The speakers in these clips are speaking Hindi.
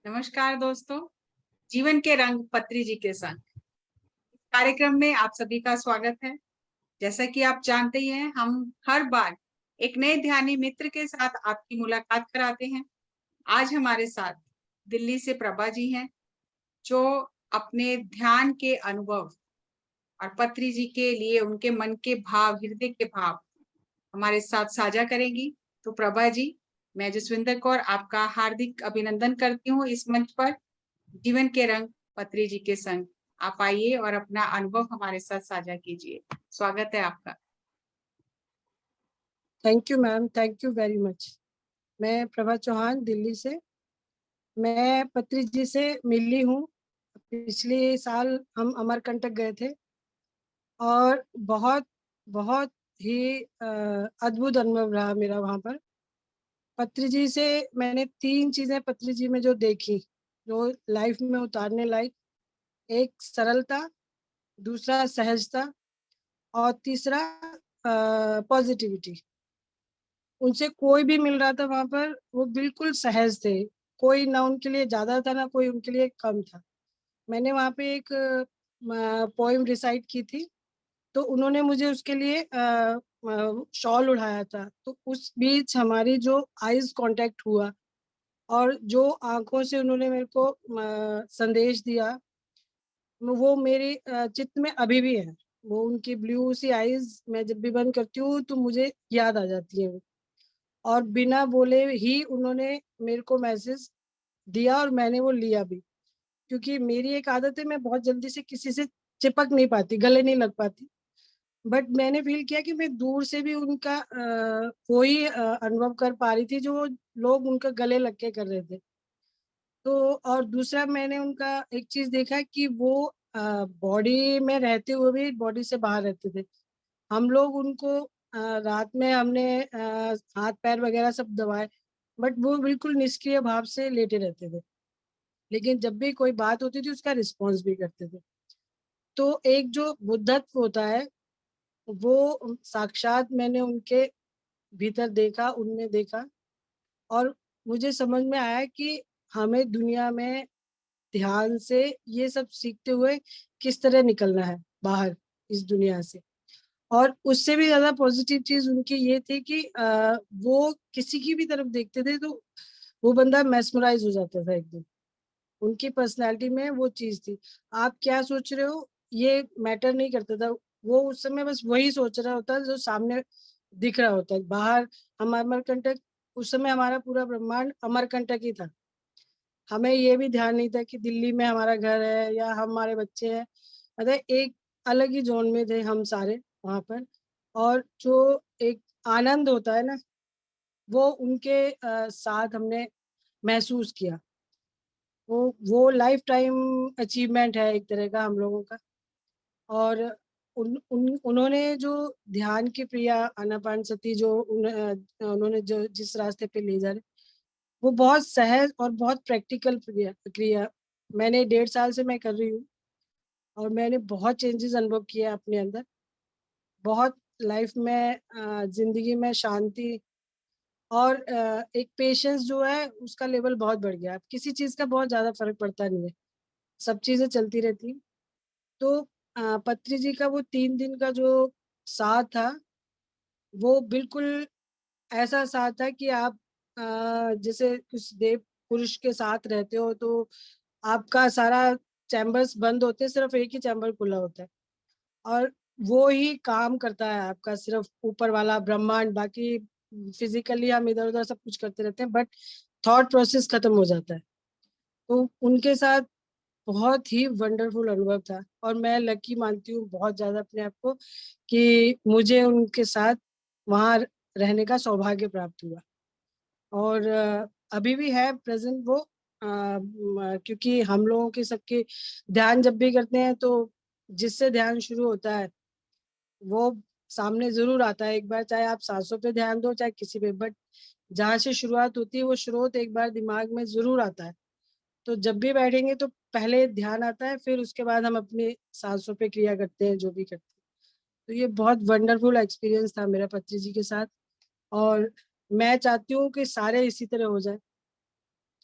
नमस्कार दोस्तों। जीवन के रंग पत्री जी के संग कार्यक्रम में आप सभी का स्वागत है। जैसा कि आप जानते ही हैं, हम हर बार एक नए ध्यानी मित्र के साथ आपकी मुलाकात कराते हैं। आज हमारे साथ दिल्ली से प्रभा जी हैं, जो अपने ध्यान के अनुभव और पत्री जी के लिए उनके मन के भाव, हृदय के भाव हमारे साथ साझा करेंगी। तो प्रभा जी, मैं जसविंदर कौर आपका हार्दिक अभिनंदन करती हूँ इस मंच पर। जीवन के रंग पत्री जी के संग आप आइए और अपना अनुभव हमारे साथ साझा कीजिए। स्वागत है आपका। Thank you ma'am, thank you very much. मैं प्रभा चौहान दिल्ली से। मैं पत्री जी से मिली हूँ। पिछले साल हम अमरकंटक गए थे और बहुत बहुत ही अद्भुत अनुभव रहा मेरा वहाँ पर। पत्री जी से मैंने 3 चीजें पत्री जी में जो देखी, जो लाइफ में उतारने लायक। एक सरलता, दूसरा सहजता और तीसरा पॉजिटिविटी। उनसे कोई भी मिल रहा था वहां पर, वो बिल्कुल सहज थे। कोई ना उनके लिए ज्यादा था ना कोई उनके लिए कम था। मैंने वहां पे एक पोएम रिसाइट की थी, तो उन्होंने मुझे उसके लिए शॉल उड़ाया था। तो उस बीच हमारी जो आईज कांटेक्ट हुआ और जो आंखों से उन्होंने मेरे को संदेश दिया, वो मेरी चित्त में अभी भी है। वो उनकी ब्लू सी आईज मैं जब भी बंद करती हूँ तो मुझे याद आ जाती है वो। और बिना बोले ही उन्होंने मेरे को मैसेज दिया और मैंने वो लिया भी। क्योंकि मेरी एक आदत है, मैं बहुत जल्दी से किसी से चिपक नहीं पाती, गले नहीं लग पाती। बट मैंने फील किया कि मैं दूर से भी उनका वही अनुभव कर पा रही थी जो लोग उनका गले लग के कर रहे थे। तो और दूसरा मैंने उनका एक चीज देखा कि वो बॉडी में रहते हुए भी बॉडी से बाहर रहते थे। हम लोग उनको रात में हमने हाथ पैर वगैरह सब दबाए, बट वो बिल्कुल निष्क्रिय भाव से लेटे रहते थे। लेकिन जब भी कोई बात होती थी उसका रिस्पॉन्स भी करते थे। तो एक जो बुद्धत्व होता है, वो साक्षात मैंने उनके भीतर देखा, उनमें देखा। और मुझे समझ में आया कि हमें दुनिया में ध्यान से ये सब सीखते हुए किस तरह निकलना है बाहर इस दुनिया से। और उससे भी ज्यादा पॉजिटिव चीज उनकी ये थी कि वो किसी की भी तरफ देखते थे तो वो बंदा मेस्मराइज हो जाता था एकदम। उनकी पर्सनालिटी में वो चीज थी। आप क्या सोच रहे हो ये मैटर नहीं करता था। वो उस समय बस वही सोच रहा होता जो सामने दिख रहा होता है बाहर। हम अमरकंटक, उस समय हमारा पूरा ब्रह्मांड अमरकंटक ही था। हमें ये भी ध्यान नहीं था कि दिल्ली में हमारा घर है या हमारे बच्चे हैं। मतलब एक अलग ही जोन में थे हम सारे वहां पर। और जो एक आनंद होता है ना, वो उनके साथ हमने महसूस किया। वो लाइफ टाइम अचीवमेंट है एक तरह का हम लोगों का। और उन्होंने जो ध्यान की क्रिया आनापानसती जो उन्होंने जो जिस रास्ते पे ले जा रहे, वो बहुत सहज और बहुत प्रैक्टिकल क्रिया मैंने 1.5 साल से मैं कर रही हूँ। और मैंने बहुत चेंजेस अनुभव किए अपने अंदर। बहुत लाइफ में जिंदगी में शांति और एक पेशेंस जो है उसका लेवल बहुत बढ़ गया। अब किसी चीज का बहुत ज्यादा फर्क पड़ता नहीं है, सब चीजें चलती रहती हैं। तो पत्री जी का वो 3 दिन का जो साथ था, वो बिल्कुल ऐसा साथ था कि आप जैसे कुछ देव पुरुष के साथ रहते हो तो आपका सारा चैम्बर्स बंद होते हैं, सिर्फ एक ही चैम्बर खुला होता है। और वो ही काम करता है आपका, सिर्फ ऊपर वाला ब्रह्मांड। बाकी फिजिकली हम इधर उधर सब कुछ करते रहते हैं, बट थॉट प्रोसेस खत्म हो जाता है। तो उनके साथ बहुत ही वंडरफुल अनुभव था। और मैं लकी मानती हूँ बहुत ज्यादा अपने आप को कि मुझे उनके साथ वहाँ रहने का सौभाग्य प्राप्त हुआ। और अभी भी है प्रेजेंट वो। क्योंकि हम लोगों के सबके ध्यान जब भी करते हैं तो जिससे ध्यान शुरू होता है वो सामने जरूर आता है एक बार, चाहे आप सांसों पे ध्यान दो चाहे किसी पे। बट जहाँ से शुरुआत होती है वो स्रोत एक बार दिमाग में जरूर आता है। तो जब भी बैठेंगे तो पहले ध्यान आता है, फिर उसके बाद हम अपनी सांसों पे क्रिया करते हैं जो भी करते हैं। तो ये बहुत वंडरफुल एक्सपीरियंस था मेरा पत्री जी के साथ। और मैं चाहती हूँ कि सारे इसी तरह हो जाए।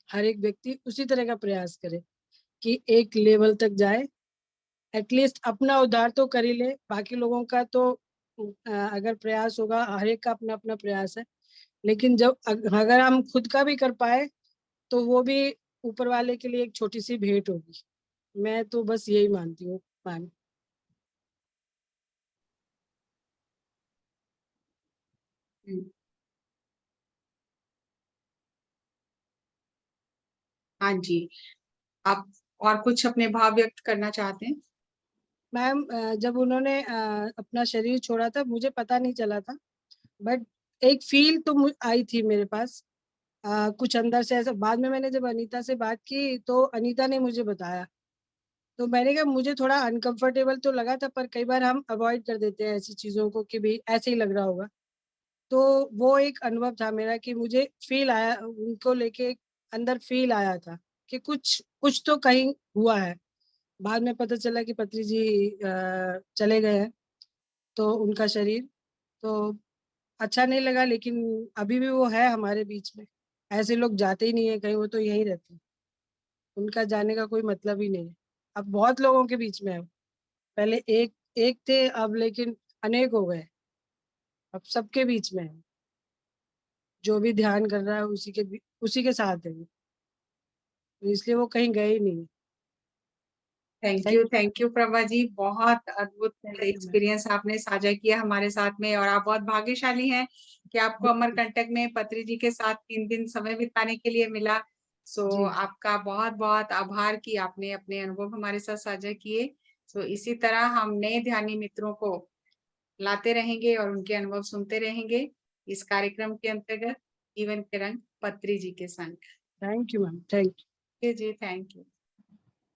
हर एक व्यक्ति उसी तरह का प्रयास करे कि एक लेवल तक जाए, एटलीस्ट अपना उद्धार तो कर ही ले। बाकी लोगों का तो अगर प्रयास होगा, हर एक का अपना अपना प्रयास है, लेकिन जब अगर हम खुद का भी कर पाए तो वो भी ऊपर वाले के लिए एक छोटी सी भेंट होगी। मैं तो बस यही मानती हूँ मैम। हाँ जी, आप और कुछ अपने भाव व्यक्त करना चाहते हैं? मैम जब उन्होंने अपना शरीर छोड़ा था मुझे पता नहीं चला था, बट एक फील तो आई थी मेरे पास। कुछ अंदर से ऐसा। बाद में मैंने जब अनीता से बात की तो अनीता ने मुझे बताया, तो मैंने कहा मुझे थोड़ा अनकंफर्टेबल तो लगा था, पर कई बार हम अवॉइड कर देते हैं ऐसी चीजों को कि भी ऐसे ही लग रहा होगा। तो वो एक अनुभव था मेरा कि मुझे फील आया उनको लेके, अंदर फील आया था कि कुछ कुछ तो कहीं हुआ है। बाद में पता चला कि पत्री जी चले गए हैं, तो उनका शरीर तो अच्छा नहीं लगा, लेकिन अभी भी वो है हमारे बीच में। ऐसे लोग जाते ही नहीं है कहीं, वो तो यहीं रहते हैं। उनका जाने का कोई मतलब ही नहीं है। अब बहुत लोगों के बीच में है। पहले एक एक थे, अब लेकिन अनेक हो गए। अब सबके बीच में है। जो भी ध्यान कर रहा है उसी के साथ है वो। तो इसलिए वो कहीं गए ही नहीं। थैंक यू प्रभा जी, बहुत अद्भुत थैंक यू मैम। एक्सपीरियंस आपने साझा किया हमारे साथ में, और आप बहुत भाग्यशाली हैं कि आपको अमरकंटक में पत्री जी के साथ 3 दिन समय बिताने के लिए मिला। सो जी आपका बहुत बहुत आभार कि आपने अपने अनुभव हमारे साथ साझा किए। सो इसी तरह हम नए ध्यानी मित्रों को लाते रहेंगे और उनके अनुभव सुनते रहेंगे इस कार्यक्रम के अंतर्गत जीवन के रंग पत्री जी के संग। Thank you ma'am. Thank you. जी थैंक यू।